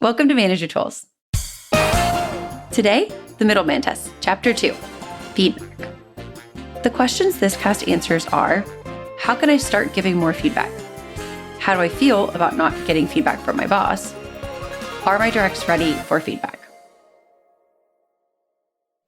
Welcome to Manager Tools. Today, the Middleman test, Chapter 2, Feedback. The questions this cast answers are, how can I start giving more feedback? How do I feel about not getting feedback from my boss? Are my directs ready for feedback?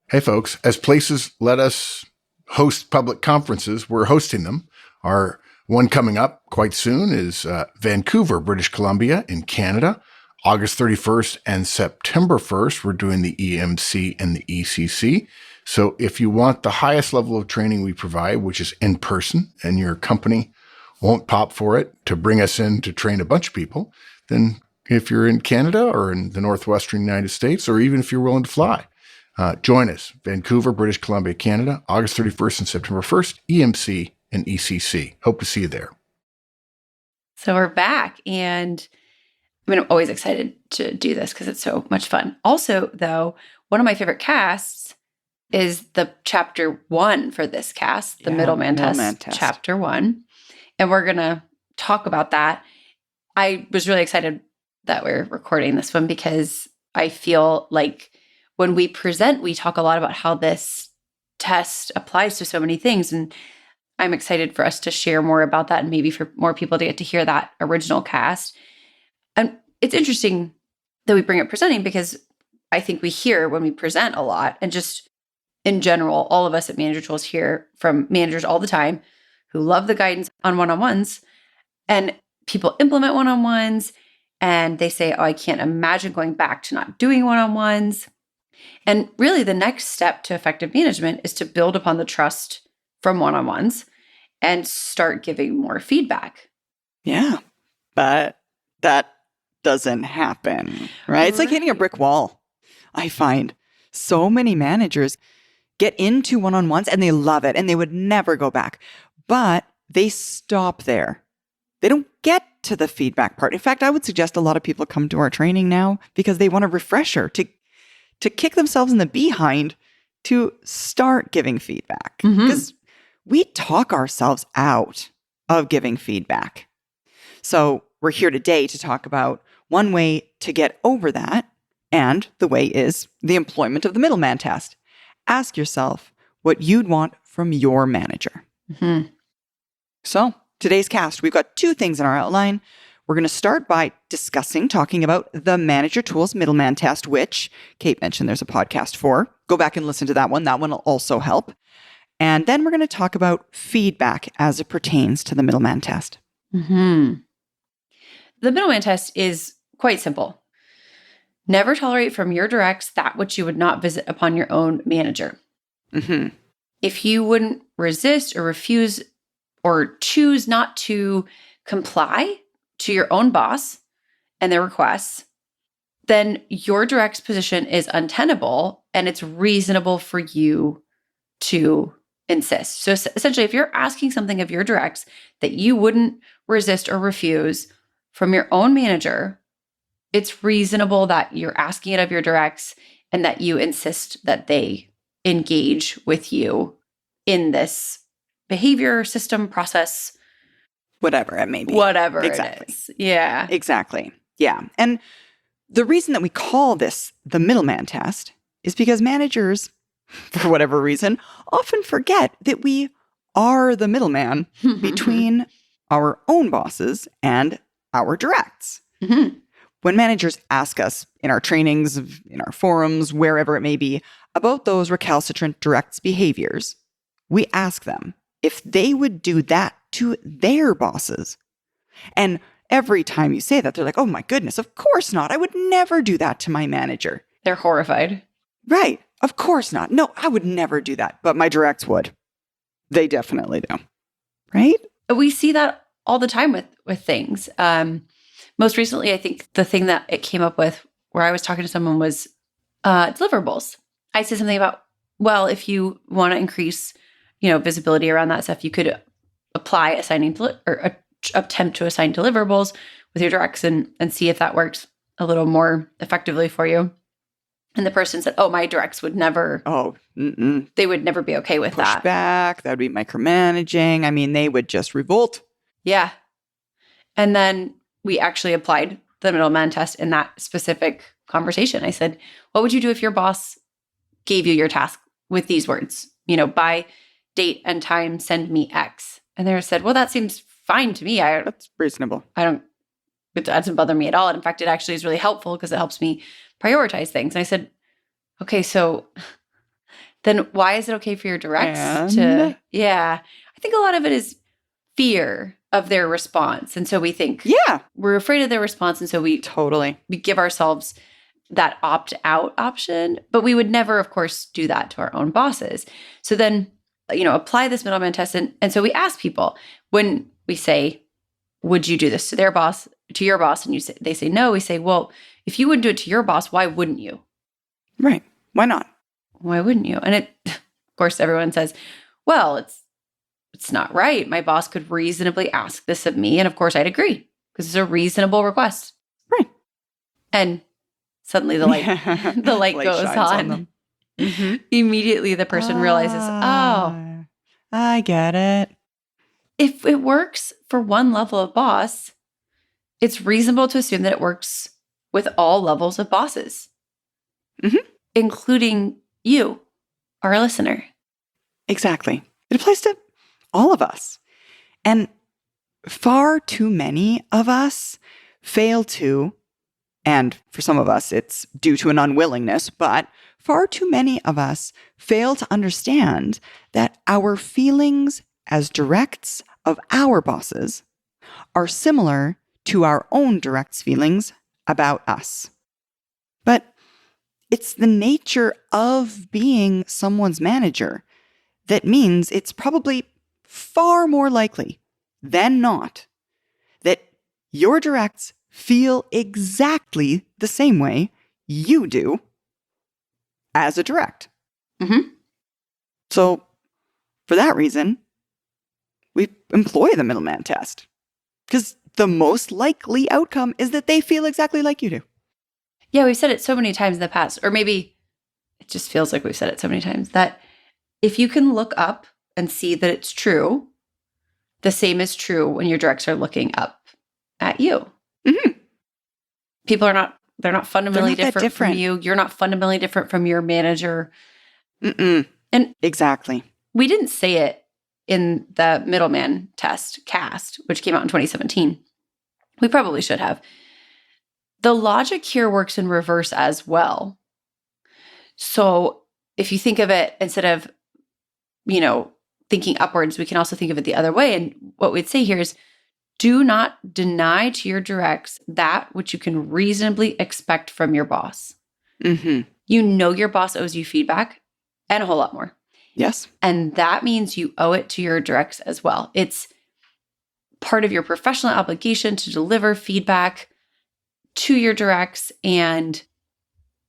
Hey folks, as places let us host public conferences, we're hosting them. Our one coming up quite soon is Vancouver, British Columbia in Canada. August 31st and September 1st, we're doing the EMC and the ECC. So if you want the highest level of training we provide, which is in person, and your company won't pop for it to bring us in to train a bunch of people, then if you're in Canada or in the Northwestern United States, or even if you're willing to fly, join us. Vancouver, British Columbia, Canada, August 31st and September 1st, EMC and ECC. Hope to see you there. So we're back, and I'm always excited to do this because it's so much fun. Also, though, one of my favorite casts is the Chapter 1 for this cast, the Middleman test, Chapter 1. And we're going to talk about that. I was really excited that we're recording this one because I feel like when we present, we talk a lot about how this test applies to so many things. And I'm excited for us to share more about that and maybe for more people to get to hear that original cast. And it's interesting that we bring up presenting because I think we hear when we present a lot, and just in general, all of us at Manager Tools hear from managers all the time who love the guidance on one-on-ones, and people implement one-on-ones and they say, oh, I can't imagine going back to not doing one-on-ones. And really the next step to effective management is to build upon the trust from one-on-ones and start giving more feedback. Yeah, but that doesn't happen, right? It's like hitting a brick wall. I find so many managers get into one-on-ones and they love it and they would never go back, but they stop there. They don't get to the feedback part. In fact, I would suggest a lot of people come to our training now because they want a refresher to kick themselves in the behind to start giving feedback. Because we talk ourselves out of giving feedback. So we're here today to talk about one way to get over that, and the way is the employment of the Middleman test. Ask yourself what you'd want from your manager. So today's cast, we've got two things in our outline. We're going to start by talking about the Manager Tools Middleman test, which Kate mentioned there's a podcast for. Go back and listen to that one. That one will also help. And then we're going to talk about feedback as it pertains to the Middleman test. The Middleman test is quite simple. Never tolerate from your directs that which you would not visit upon your own manager. If you wouldn't resist or refuse or choose not to comply to your own boss and their requests, then your direct's position is untenable and it's reasonable for you to insist. So essentially, if you're asking something of your directs that you wouldn't resist or refuse from your own manager, it's reasonable that you're asking it of your directs and that you insist that they engage with you in this behavior, system, process. Whatever it may be. Whatever exactly. It is. Yeah. Exactly. Yeah. And the reason that we call this the Middleman test is because managers, for whatever reason, often forget that we are the middleman between our own bosses and our directs. When managers ask us in our trainings, in our forums, wherever it may be, about those recalcitrant directs behaviors, we ask them if they would do that to their bosses. And every time you say that, they're like, oh my goodness, of course not. I would never do that to my manager. They're horrified. Right. Of course not. No, I would never do that. But my directs would. They definitely do. Right? We see that all the time with things. Most recently, I think the thing that it came up with where I was talking to someone was deliverables. I said something about, well, if you want to increase, visibility around that stuff, you could apply attempt to assign deliverables with your directs and see if that works a little more effectively for you. And the person said, oh, my directs would never, they would never be okay with Push that. back, that would be micromanaging. I mean, they would just revolt. Yeah. And then we actually applied the Middleman test in that specific conversation. I said, what would you do if your boss gave you your task with these words? By date and time, send me X. And they said, well, that seems fine to me. That's reasonable. It doesn't bother me at all. And in fact, it actually is really helpful because it helps me prioritize things. And I said, okay, so then why is it okay for your directs I think a lot of it is fear of their response. And so we think, we're afraid of their response. And so we give ourselves that opt-out option, but we would never, of course, do that to our own bosses. So then, apply this Middleman test. And so we ask people when we say, would you do this to your boss? And they say no. We say, well, if you wouldn't do it to your boss, why wouldn't you? Right. Why not? Why wouldn't you? And of course, everyone says, well, it's not right. My boss could reasonably ask this of me. And of course, I'd agree because it's a reasonable request. Right. And suddenly the light goes on. Mm-hmm. Immediately the person realizes, oh, I get it. If it works for one level of boss, it's reasonable to assume that it works with all levels of bosses, including you, our listener. Exactly. It applies to all of us. And far too many of us fail to, and for some of us, it's due to an unwillingness, but far too many of us fail to understand that our feelings as directs of our bosses are similar to our own directs feelings about us. But it's the nature of being someone's manager that means it's probably far more likely than not that your directs feel exactly the same way you do as a direct. So for that reason, we employ the Middleman test because the most likely outcome is that they feel exactly like you do. Yeah, we've said it so many times in the past, or maybe it just feels like we've said it so many times, that if you can look up and see that it's true, the same is true when your directs are looking up at you. People they're not fundamentally different from you. You're not fundamentally different from your manager. And exactly. We didn't say it in the Middleman test cast, which came out in 2017. We probably should have. The logic here works in reverse as well. So if you think of it, instead of, thinking upwards, we can also think of it the other way. And what we'd say here is, do not deny to your directs that which you can reasonably expect from your boss. Your boss owes you feedback and a whole lot more. Yes. And that means you owe it to your directs as well. It's part of your professional obligation to deliver feedback to your directs. And,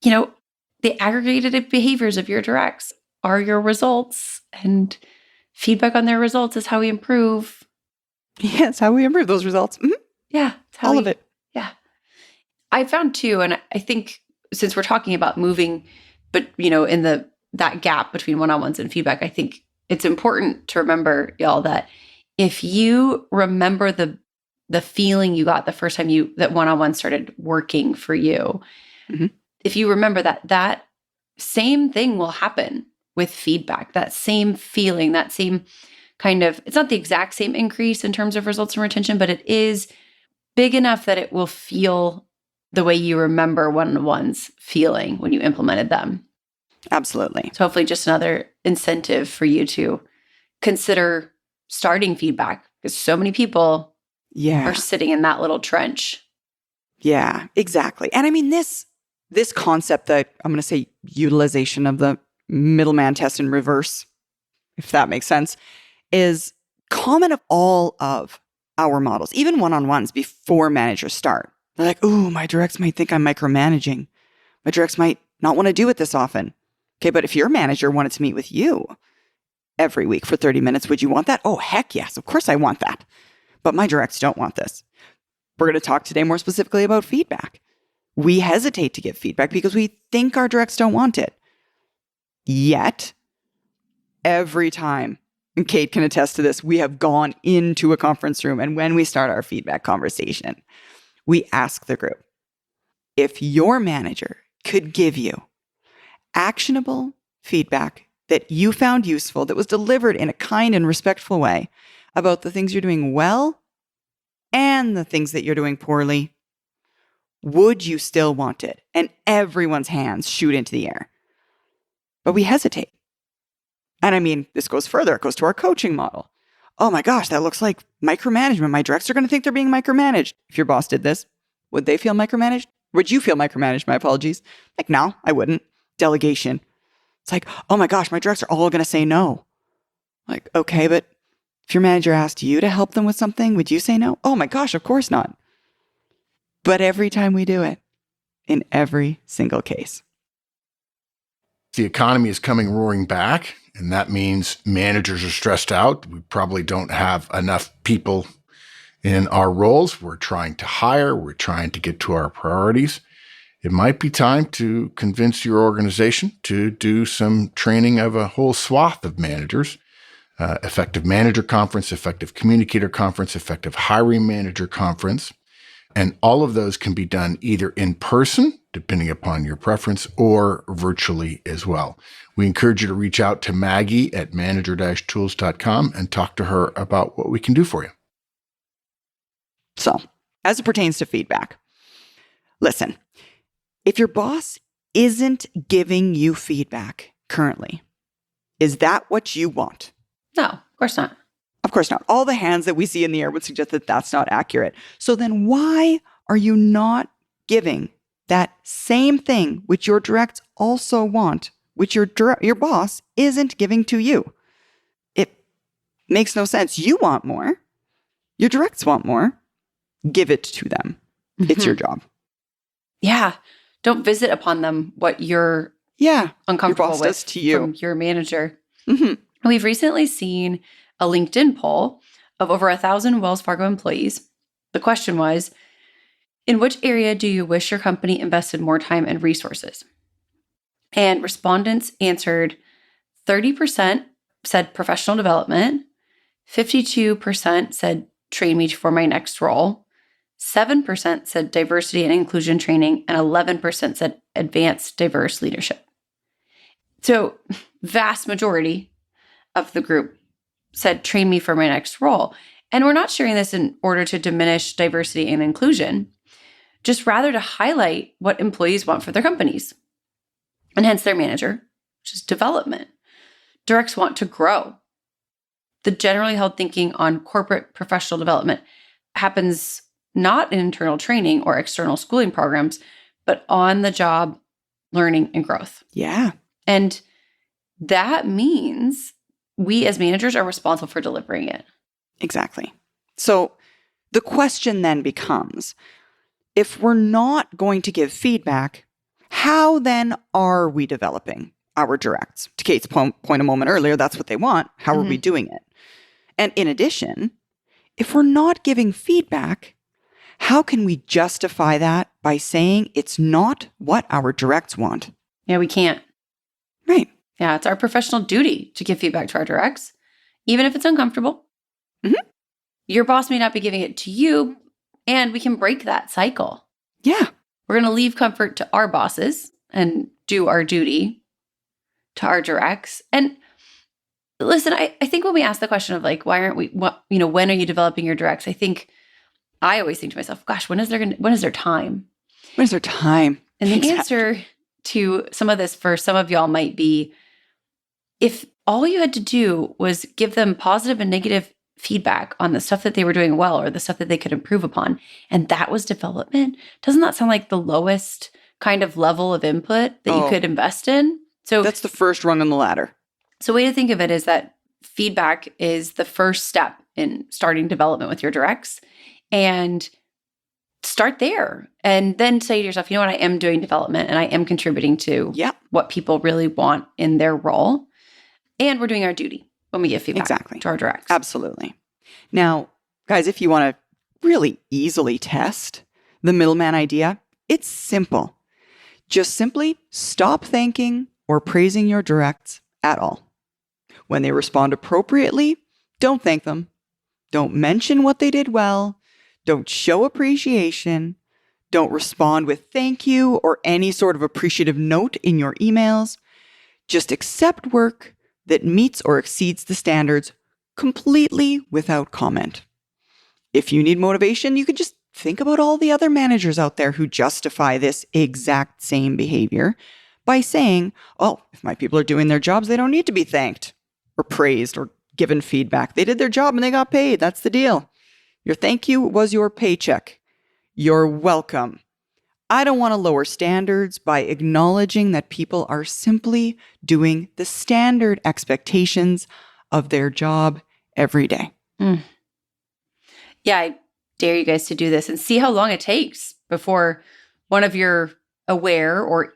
the aggregated behaviors of your directs are your results, and feedback on their results is how we improve. Yes, how we improve those results. Yeah. All of it. Yeah. I found too, and I think since we're talking about moving, but, in that gap between one-on-ones and feedback, I think it's important to remember, y'all, that if you remember the feeling you got the first time that one-on-one started working for you, if you remember that same thing will happen with feedback, that same feeling, that same kind of, it's not the exact same increase in terms of results and retention, but it is big enough that it will feel the way you remember one-on-ones feeling when you implemented them. Absolutely. So hopefully just another incentive for you to consider starting feedback, because so many people are sitting in that little trench. Yeah, exactly. And I mean, this concept that I'm going to say utilization of the Middleman test in reverse, if that makes sense, is common of all of our models, even one-on-ones before managers start. They're like, ooh, my directs might think I'm micromanaging. My directs might not want to do it this often. Okay, but if your manager wanted to meet with you every week for 30 minutes, would you want that? Oh, heck yes. Of course I want that. But my directs don't want this. We're going to talk today more specifically about feedback. We hesitate to give feedback because we think our directs don't want it. Yet, every time, and Kate can attest to this, we have gone into a conference room, and when we start our feedback conversation, we ask the group, if your manager could give you actionable feedback that you found useful, that was delivered in a kind and respectful way about the things you're doing well and the things that you're doing poorly, would you still want it? And everyone's hands shoot into the air. But we hesitate. And I mean, this goes further. It goes to our coaching model. Oh my gosh, that looks like micromanagement. My directs are going to think they're being micromanaged. If your boss did this, would they feel micromanaged? Would you feel micromanaged? My apologies. Like, no, I wouldn't. Delegation. It's like, oh my gosh, my directs are all going to say no. Like, okay, but if your manager asked you to help them with something, would you say no? Oh my gosh, of course not. But every time we do it, in every single case. The economy is coming roaring back, and that means managers are stressed out. We probably don't have enough people in our roles. We're trying to hire. We're trying to get to our priorities. It might be time to convince your organization to do some training of a whole swath of managers. Effective Manager Conference, Effective Communicator Conference, Effective Hiring Manager Conference. And all of those can be done either in person, depending upon your preference, or virtually as well. We encourage you to reach out to Maggie at manager-tools.com and talk to her about what we can do for you. So, as it pertains to feedback, listen, if your boss isn't giving you feedback currently, is that what you want? No, of course not. Of course not. All the hands that we see in the air would suggest that that's not accurate. So then why are you not giving that same thing which your directs also want, which your boss isn't giving to you? It makes no sense. You want more. Your directs want more. Give it to them. It's your job. Yeah. Don't visit upon them what you're uncomfortable your boss with does to you. From your manager. We've recently seen a LinkedIn poll of over 1,000 Wells Fargo employees. The question was, in which area do you wish your company invested more time and resources? And respondents answered 30% said professional development, 52% said train me for my next role, 7% said diversity and inclusion training, and 11% said advanced diverse leadership. So vast majority of the group said, train me for my next role. And we're not sharing this in order to diminish diversity and inclusion, just rather to highlight what employees want for their companies. And hence their manager, which is development. Directs want to grow. The generally held thinking on corporate professional development happens not in internal training or external schooling programs, but on the job learning and growth. Yeah. And that means we as managers are responsible for delivering it. Exactly. So the question then becomes, if we're not going to give feedback, how then are we developing our directs? To Kate's point a moment earlier, that's what they want. How are we doing it? And in addition, if we're not giving feedback, how can we justify that by saying it's not what our directs want? Yeah, we can't. Right. Yeah, it's our professional duty to give feedback to our directs, even if it's uncomfortable. Your boss may not be giving it to you, and we can break that cycle. Yeah. We're going to leave comfort to our bosses and do our duty to our directs. And listen, I think when we ask the question of like, why aren't we, when are you developing your directs? I always think to myself, gosh, when is there time? When is there time? And the answer to some of this for some of y'all might be, if all you had to do was give them positive and negative feedback on the stuff that they were doing well or the stuff that they could improve upon, and that was development, doesn't that sound like the lowest kind of level of input that you could invest in? So that's the first rung on the ladder. So a way to think of it is that feedback is the first step in starting development with your directs, and start there. And then say to yourself, you know what, I am doing development and I am contributing to what people really want in their role. And we're doing our duty when we give feedback to our directs. Absolutely. Now, guys, if you want to really easily test the middleman idea, it's simple. Just simply stop thanking or praising your directs at all. When they respond appropriately, don't thank them. Don't mention what they did well. Don't show appreciation. Don't respond with thank you or any sort of appreciative note in your emails. Just accept work that meets or exceeds the standards completely without comment. If you need motivation, you can just think about all the other managers out there who justify this exact same behavior by saying, oh, if my people are doing their jobs, they don't need to be thanked or praised or given feedback. They did their job and they got paid. That's the deal. Your thank you was your paycheck. You're welcome. I don't want to lower standards by acknowledging that people are simply doing the standard expectations of their job every day. Yeah, I dare you guys to do this and see how long it takes before one of your aware or,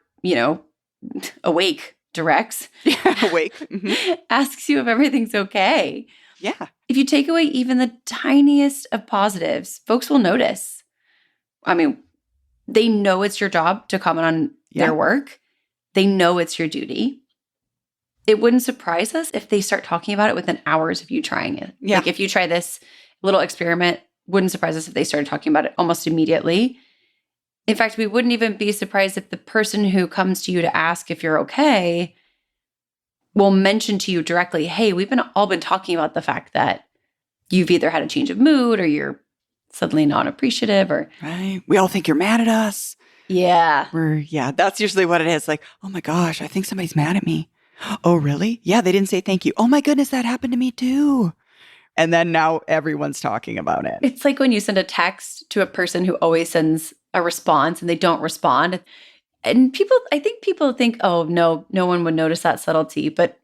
awake directs Awake. asks you if everything's okay. Yeah. If you take away even the tiniest of positives, folks will notice. I mean, they know it's your job to comment on their work. They know it's your duty. It wouldn't surprise us if they start talking about it within hours of you trying it. Yeah. Like if you try this little experiment, wouldn't surprise us if they started talking about it almost immediately. In fact, we wouldn't even be surprised if the person who comes to you to ask if you're okay will mention to you directly, hey, we've all been talking about the fact that you've either had a change of mood or you're suddenly not appreciative or... Right. We all think you're mad at us. Yeah. That's usually what it is. Like, oh my gosh, I think somebody's mad at me. Oh, really? Yeah, they didn't say thank you. Oh my goodness, that happened to me too. And then now everyone's talking about it. It's like when you send a text to a person who always sends a response and they don't respond. And I think people think, oh, no one would notice that subtlety. But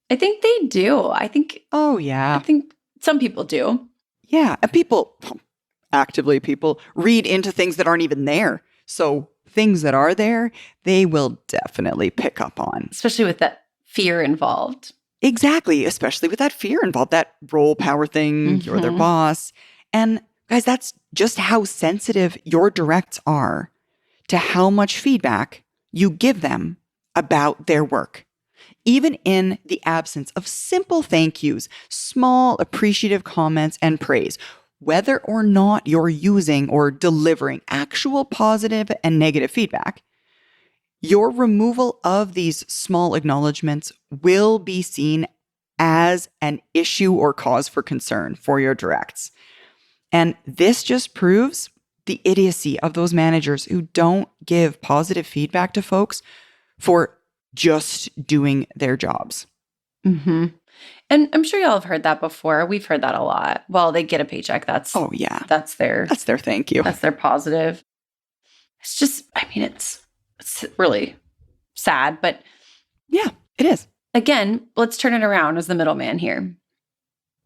I think they do. I think some people do. Yeah. And people read into things that aren't even there. So things that are there, they will definitely pick up on. Especially with that fear involved. Exactly. Especially with that fear involved, that role power thing, you're their boss. And guys, that's just how sensitive your directs are to how much feedback you give them about their work. Even in the absence of simple thank yous, small appreciative comments and praise, whether or not you're using or delivering actual positive and negative feedback, your removal of these small acknowledgments will be seen as an issue or cause for concern for your directs. And this just proves the idiocy of those managers who don't give positive feedback to folks for just doing their jobs. Mm-hmm. And I'm sure y'all have heard that before. We've heard that a lot. Well, they get a paycheck. That's their thank you. That's their positive. It's just, it's really sad, but yeah, it is. Again, let's turn it around as the middleman here.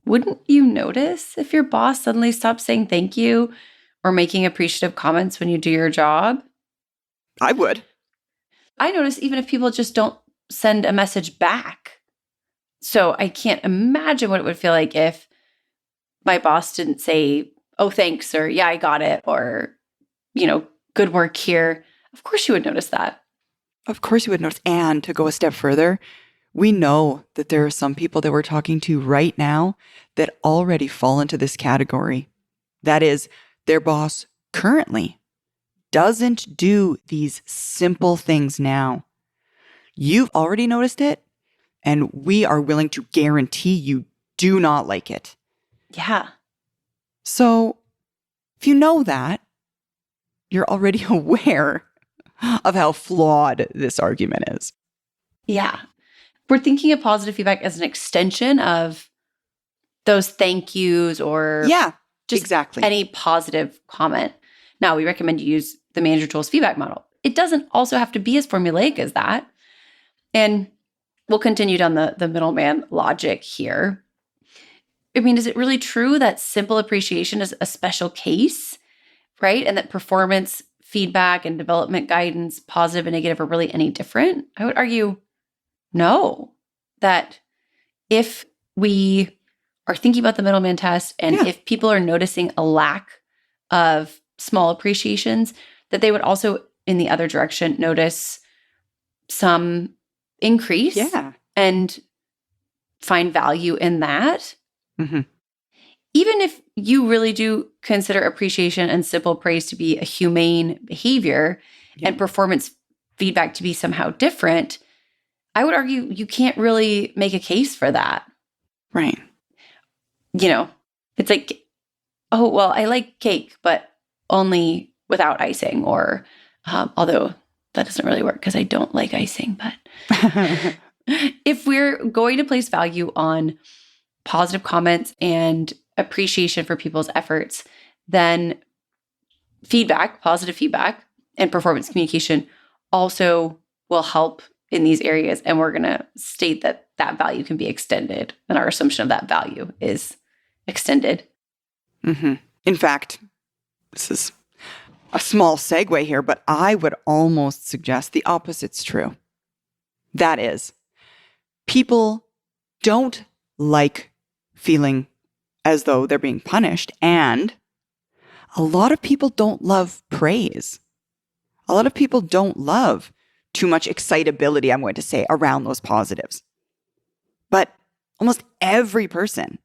Wouldn't you notice if your boss suddenly stopped saying thank you or making appreciative comments when you do your job? I would. I notice even if people just don't send a message back. So I can't imagine what it would feel like if my boss didn't say, oh, thanks, or yeah, I got it, or, good work here. Of course you would notice that. Of course you would notice. And to go a step further, we know that there are some people that we're talking to right now that already fall into this category. That is, their boss currently doesn't do these simple things now. You've already noticed it, and we are willing to guarantee you do not like it. Yeah. So if you know that, you're already aware of how flawed this argument is. Yeah. We're thinking of positive feedback as an extension of those thank yous or just exactly any positive comment. Now, we recommend you use the Manager Tools feedback model. It doesn't also have to be as formulaic as that. And we'll continue down the middleman logic here. Is it really true that simple appreciation is a special case, right? And that performance feedback and development guidance, positive and negative, are really any different? I would argue no, that if we are thinking about the middleman test and if people are noticing a lack of small appreciations, that they would also, in the other direction, notice some increase and find value in that. Mm-hmm. even if you really do consider appreciation and simple praise to be a humane behavior and performance feedback to be somehow different, I would argue you can't really make a case for that. Right. It's like, oh, well, I like cake, but only without icing, or although that doesn't really work because I don't like icing. But if we're going to place value on positive comments and appreciation for people's efforts, then positive feedback and performance communication also will help in these areas. And we're going to state that that value can be extended. And our assumption of that value is extended. Mm-hmm. In fact, this is a small segue here, but I would almost suggest the opposite's true. That is, people don't like feeling as though they're being punished. And a lot of people don't love praise. A lot of people don't love too much excitability, I'm going to say, around those positives. But almost every person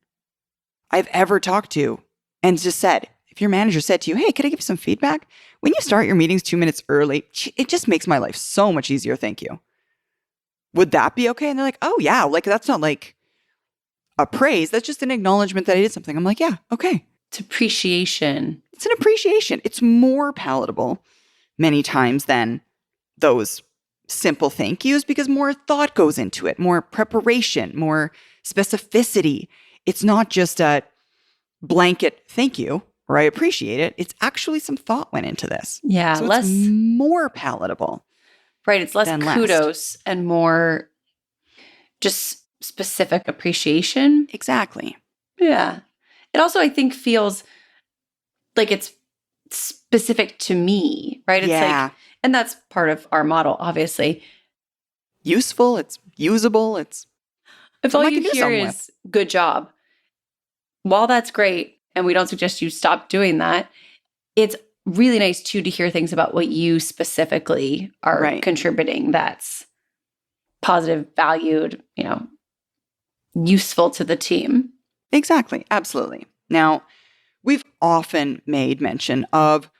I've ever talked to and just said, if your manager said to you, hey, could I give you some feedback? When you start your meetings 2 minutes early, it just makes my life so much easier. Thank you. Would that be okay? And they're like, oh yeah, like that's not like a praise. That's just an acknowledgement that I did something. I'm like, yeah, okay. It's appreciation. It's an appreciation. It's more palatable many times than those simple thank yous because more thought goes into it, more preparation, more specificity. It's not just a blanket thank you or I appreciate it. It's actually some thought went into this. Yeah, so it's more palatable. Right. It's less kudos and more just specific appreciation. Exactly. Yeah. It also, I think, feels like it's specific to me, right? It's like, and that's part of our model, obviously. Useful, it's usable, it's if all you hear is good job, while that's great, and we don't suggest you stop doing that, it's really nice too to hear things about what you specifically are contributing that's positive, valued, useful to the team. Exactly. Absolutely. Now, we've often made mention of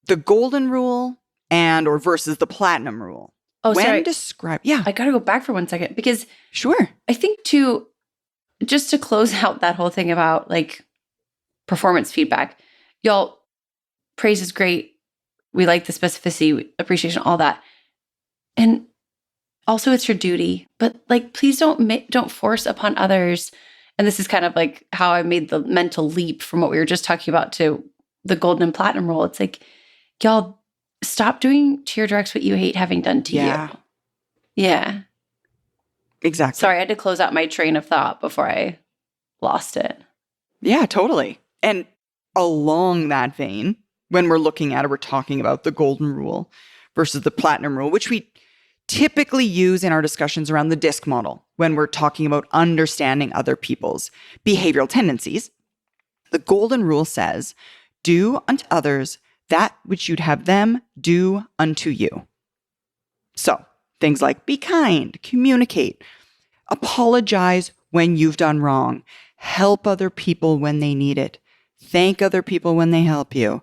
the golden rule or versus the platinum rule. Oh, when sorry. I got to go back for 1 second because sure. I think just to close out that whole thing about like performance feedback, y'all, praise is great. We like the specificity, appreciation, all that. And also it's your duty, but like, please don't force upon others. And this is kind of like how I made the mental leap from what we were just talking about to the golden and platinum rule. It's like, y'all, stop doing to your directs what you hate having done to you. Yeah. Exactly. Sorry, I had to close out my train of thought before I lost it. Yeah, totally. And along that vein, when we're talking about the golden rule versus the platinum rule, which we typically use in our discussions around the DISC model when we're talking about understanding other people's behavioral tendencies. The golden rule says, do unto others that which you'd have them do unto you. So things like be kind, communicate, apologize when you've done wrong, help other people when they need it, thank other people when they help you.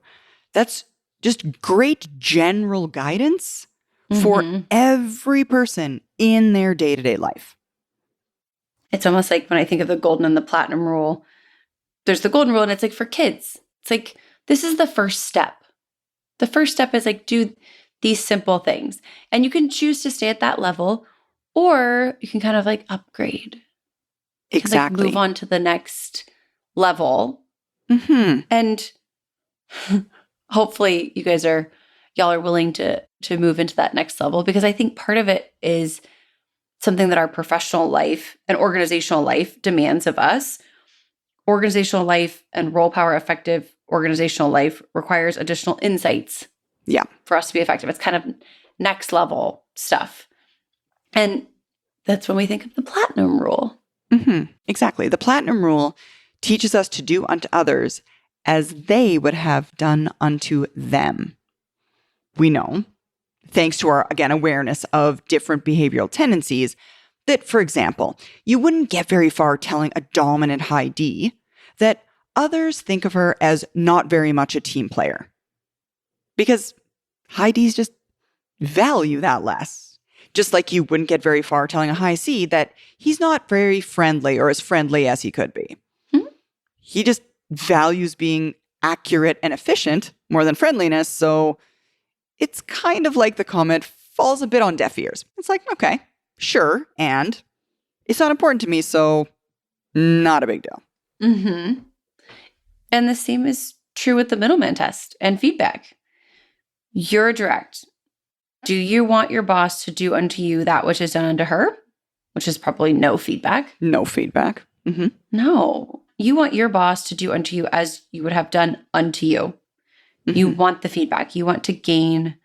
That's just great general guidance for every person in their day-to-day life. It's almost like when I think of the golden and the platinum rule, there's the golden rule and it's like for kids. It's like, this is the first step. The first step is like, do these simple things. And you can choose to stay at that level, or you can kind of like upgrade. Exactly. Like move on to the next level. And hopefully y'all are willing to move into that next level, because I think part of it is something that our professional life and organizational life demands of us. Organizational life and role power effective organizational life requires additional insights. Yeah. For us to be effective. It's kind of next level stuff. And that's when we think of the platinum rule. Exactly. The platinum rule teaches us to do unto others as they would have done unto them. We know, thanks to our, again, awareness of different behavioral tendencies, that, for example, you wouldn't get very far telling a dominant high D that others think of her as not very much a team player because high Ds just value that less. Just like you wouldn't get very far telling a high C that he's not very friendly or as friendly as he could be. Mhm. He just values being accurate and efficient more than friendliness. So it's kind of like the comment falls a bit on deaf ears. It's like, okay, sure. And it's not important to me. So not a big deal. Mm-hmm. And the same is true with the Middleman test and feedback. You're direct. Do you want your boss to do unto you that which is done unto her? Which is probably no feedback. No feedback. Mm-hmm. No. You want your boss to do unto you as you would have done unto you. Mm-hmm. You want the feedback. You want to gain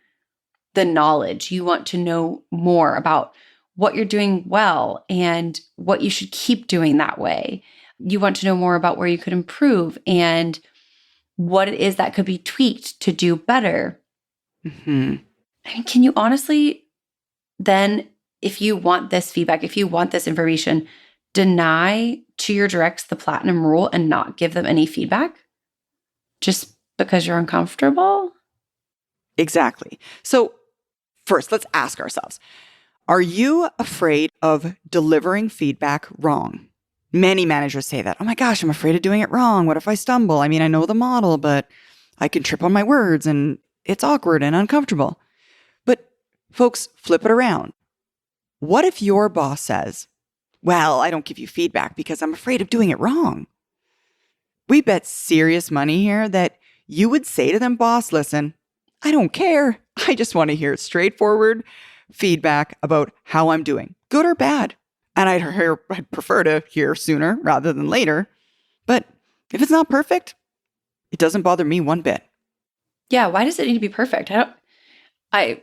the knowledge. You want to know more about what you're doing well and what you should keep doing that way. You want to know more about where you could improve and what it is that could be tweaked to do better. Mm-hmm. I mean, can you honestly then, if you want this feedback, if you want this information, deny to your directs the platinum rule and not give them any feedback just because you're uncomfortable? Exactly. So first, let's ask ourselves, are you afraid of delivering feedback wrong? Many managers say that. Oh my gosh, I'm afraid of doing it wrong. What if I stumble? I mean, I know the model, but I can trip on my words and it's awkward and uncomfortable. But folks, flip it around. What if your boss says, well, I don't give you feedback because I'm afraid of doing it wrong? We bet serious money here that you would say to them, boss, listen, I don't care. I just want to hear straightforward feedback about how I'm doing, good or bad. And I'd prefer to hear sooner rather than later. But if it's not perfect, it doesn't bother me one bit. Yeah, why does it need to be perfect?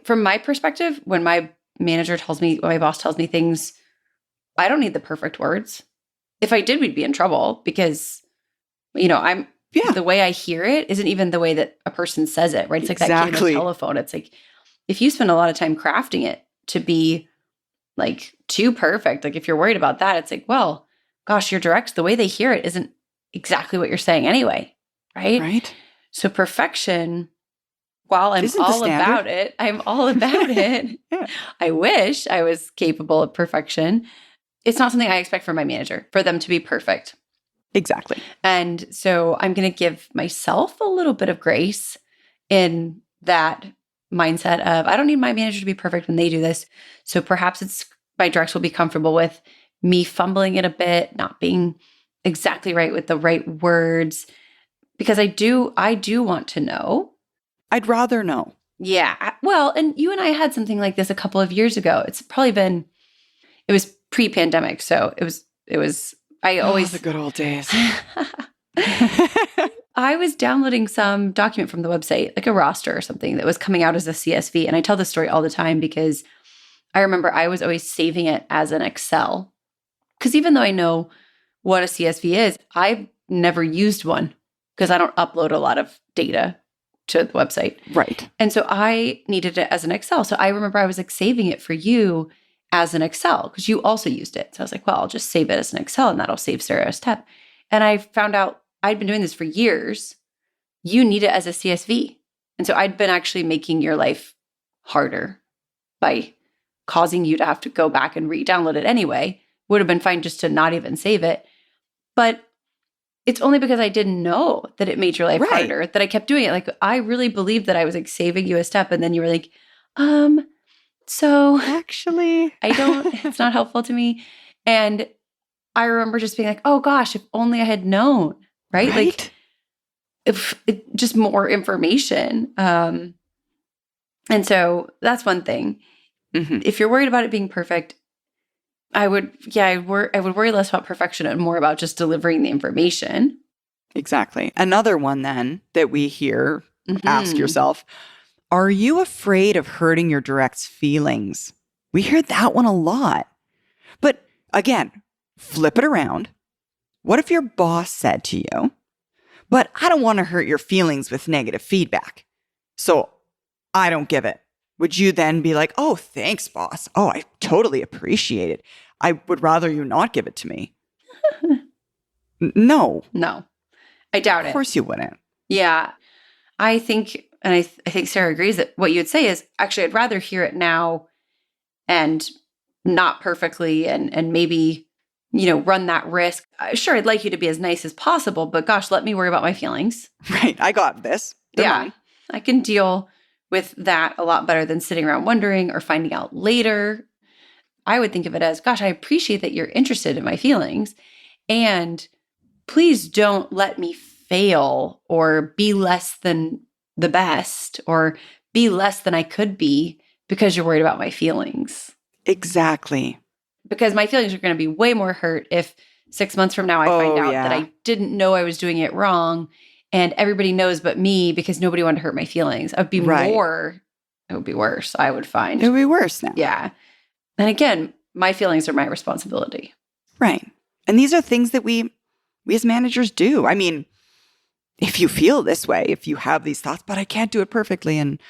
From my perspective, when my manager tells me, when my boss tells me things, I don't need the perfect words. If I did, we'd be in trouble because, the way I hear it isn't even the way that a person says it, right? It's like that game of telephone. It's like, if you spend a lot of time crafting it to be like too perfect, like if you're worried about that, it's like, well, gosh, your directs, the way they hear it isn't exactly what you're saying anyway, right? Right. So perfection, while I'm Isn't the all standard. about it, I'm all about it. Yeah. I wish I was capable of perfection. It's not something I expect from my manager, for them to be perfect. Exactly. And so I'm going to give myself a little bit of grace in that mindset of, I don't need my manager to be perfect when they do this. So perhaps my directs will be comfortable with me fumbling it a bit, not being exactly right with the right words, because I do want to know. I'd rather know. Yeah. Well, and you and I had something like this a couple of years ago. It was pre-pandemic. So I always, the good old days. I was downloading some document from the website, like a roster or something that was coming out as a CSV. And I tell this story all the time because I remember I was always saving it as an Excel. Because even though I know what a CSV is, I've never used one because I don't upload a lot of data to the website. Right. And so I needed it as an Excel. So I remember I was like saving it for you as an Excel because you also used it. So I was like, well, I'll just save it as an Excel and that'll save Sarah a step. And I found out I'd been doing this for years. You need it as a CSV. And so I'd been actually making your life harder by causing you to have to go back and re-download it anyway. Would have been fine just to not even save it. But it's only because I didn't know that it made your life harder that I kept doing it. Like, I really believed that I was like saving you a step. And then you were like, so actually, it's not helpful to me. And I remember just being like, oh gosh, if only I had known, right? Like, if just more information. And so that's one thing. Mm-hmm. If you're worried about it being perfect, I would worry less about perfection and more about just delivering the information. Exactly. Another one then that we hear, ask yourself, are you afraid of hurting your direct's feelings? We hear that one a lot. But again, flip it around. What if your boss said to you, but I don't want to hurt your feelings with negative feedback, so I don't give it. Would you then be like, oh, thanks, boss. Oh, I totally appreciate it. I would rather you not give it to me. No. I doubt Of it. course you wouldn't. Yeah. I think, and I think Sarah agrees that what you would say is actually, I'd rather hear it now and not perfectly and maybe, run that risk. Sure, I'd like you to be as nice as possible, but gosh, let me worry about my feelings. Right. I got this. They're mine. I can deal with that a lot better than sitting around wondering or finding out later. I would think of it as, gosh, I appreciate that you're interested in my feelings. And please don't let me fail or be less than the best or be less than I could be because you're worried about my feelings. Exactly. Because my feelings are going to be way more hurt if 6 months from now I find out that I didn't know I was doing it wrong and everybody knows but me because nobody wanted to hurt my feelings. It would be it would be worse, I would find. It would be worse now. Yeah. And again, my feelings are my responsibility. Right. And these are things that we as managers do. I mean, if you feel this way, if you have these thoughts, but I can't do it perfectly and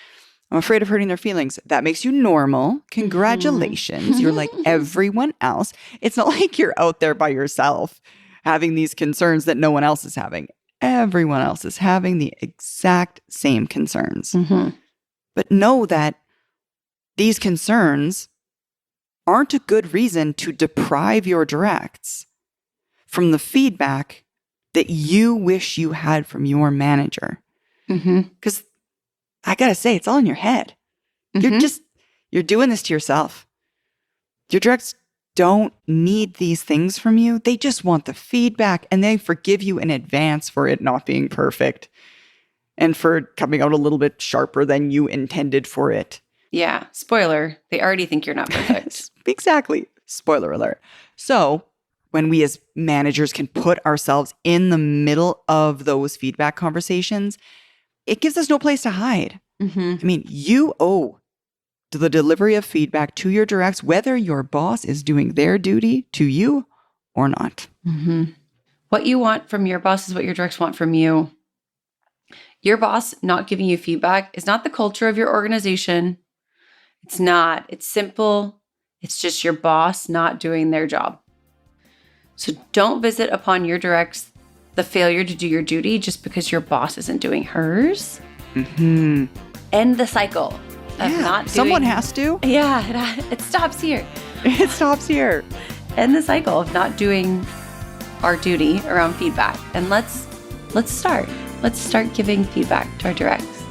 I'm afraid of hurting their feelings, that makes you normal. Congratulations. You're like everyone else. It's not like you're out there by yourself having these concerns that no one else is having. Everyone else is having the exact same concerns. Mm-hmm. But know that these concerns aren't a good reason to deprive your directs from the feedback that you wish you had from your manager. Because I got to say, it's all in your head. You're doing this to yourself. Your directs don't need these things from you. They just want the feedback and they forgive you in advance for it not being perfect and for coming out a little bit sharper than you intended for it. Yeah. Spoiler, they already think you're not perfect. Exactly. Spoiler alert. So when we as managers can put ourselves in the middle of those feedback conversations, it gives us no place to hide. I mean, you owe the delivery of feedback to your directs, whether your boss is doing their duty to you or not. What you want from your boss is what your directs want from you. Your boss not giving you feedback is not the culture of your organization. It's not. It's simple. It's just your boss not doing their job. So don't visit upon your directs the failure to do your duty just because your boss isn't doing hers. End the cycle of not doing... Someone has to. Yeah, it stops here. It stops here. End the cycle of not doing our duty around feedback. And let's start. Let's start giving feedback to our directs.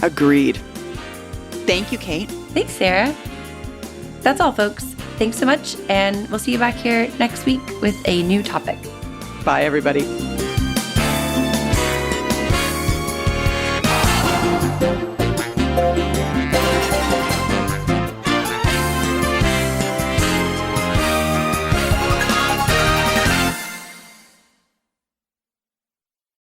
Agreed. Thank you, Kate. Thanks, Sarah. That's all, folks. Thanks so much, and we'll see you back here next week with a new topic. Bye, everybody.